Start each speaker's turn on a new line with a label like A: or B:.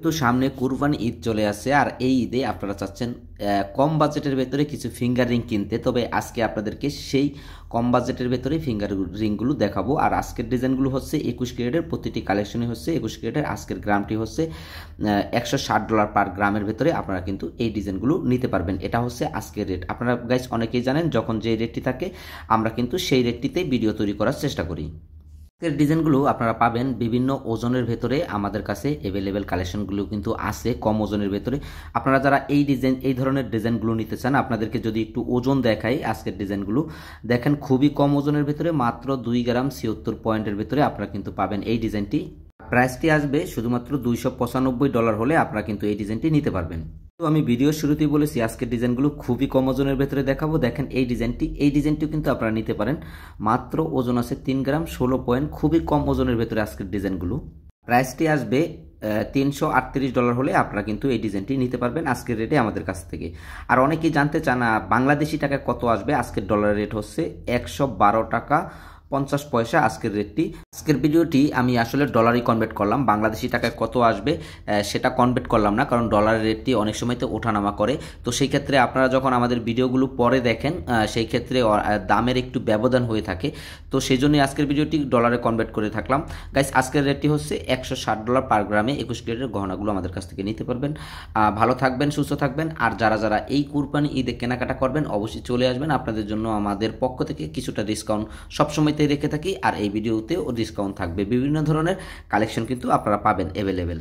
A: তো সামনে কুরবানি ঈদ চলে আসছে আর এই ঈদে আপনারা চাচ্ছেন কম বাজেটের ভেতরে কিছু ফিঙ্গার রিং কিনতে। তবে আজকে আপনাদেরকে সেই কম বাজেটের ভেতরে ফিঙ্গার রিংগুলো দেখাবো। আর আজকের ডিজাইনগুলো হচ্ছে 21 ক্যারেটের, প্রতিটি কালেকশনই হচ্ছে 21 ক্যারেটের। আজকের গ্রামটি হচ্ছে $160 পার গ্রামের ভেতরে আপনারা কিন্তু এই ডিজাইনগুলো নিতে পারবেন। এটা হচ্ছে আজকের রেট। আপনারা গাইস অনেকেই জানেন যখন যে রেটটি থাকে আমরা কিন্তু সেই রেটটিতেই ভিডিও তৈরি করার চেষ্টা করি। এর ডিজাইনগুলো আপনারা পাবেন বিভিন্ন ওজনের ভেতরে। আমাদের কাছে অ্যাভেলেবেল কালেকশনগুলো কিন্তু আছে কম ওজনের ভেতরে। আপনারা যারা এই ধরনের ডিজাইনগুলো নিতে চান, আপনাদেরকে যদি একটু ওজন দেখাই, আজকের ডিজাইনগুলো দেখেন খুবই কম ওজনের ভেতরে, মাত্র 2 গ্রাম 76 পয়েন্টের ভেতরে আপনারা কিন্তু পাবেন এই ডিজাইনটি। প্রাইসটি আসবে শুধুমাত্র $295 হলে আপনারা কিন্তু এই ডিজাইনটি নিতে পারবেন। তো আমি ভিডিওর শুরুতেই বলেছি আজকের ডিজাইনগুলো খুবই কম ওজনের ভেতরে দেখাবো। দেখেন এই ডিজাইনটিও কিন্তু আপনারা নিতে পারেন। মাত্র ওজন আছে 3 গ্রাম 16 পয়েন্ট, খুবই কম ওজনের ভেতরে আজকের ডিজাইনগুলো। প্রাইসটি আসবে $338 হলে আপনারা কিন্তু এই ডিজাইনটি নিতে পারবেন আজকের রেটে আমাদের কাছ থেকে। আর অনেকেই জানতে চান বাংলাদেশি টাকায় কত আসবে। আজকের ডলারের রেট হচ্ছে 112 টাকা 50 পয়সা আজকের রেটটি। আজকের ভিডিওটি আমি আসলে ডলারই কনভার্ট করলাম, বাংলাদেশি টাকায় কত আসবে সেটা কনভার্ট করলাম না, কারণ ডলারের রেটটি অনেক সময় তো ওঠানামা করে। তো সেই ক্ষেত্রে আপনারা যখন আমাদের ভিডিওগুলো পরে দেখেন সেই ক্ষেত্রে দামের একটু ব্যবধান হয়ে থাকে। তো সেই জন্যই আজকের ভিডিওটি ডলারে কনভার্ট করে থাকলাম। গাইস আজকের রেটটি হচ্ছে $160 পার গ্রামে 21 ক্যারেটের গহনাগুলো আমাদের কাছ থেকে নিতে পারবেন। ভালো থাকবেন, সুস্থ থাকবেন। আর যারা যারা এই কুরবানি ঈদে কেনাকাটা করবেন অবশ্যই চলে আসবেন। আপনাদের জন্য আমাদের পক্ষ থেকে কিছুটা ডিসকাউন্ট সবসময় রেখে থাকি। আর এই ভিডিওতেও ডিসকাউন্ট থাকবে, বিভিন্ন ধরনের কালেকশন কিন্তু আপনারা পাবেন অ্যাভেলেবেল।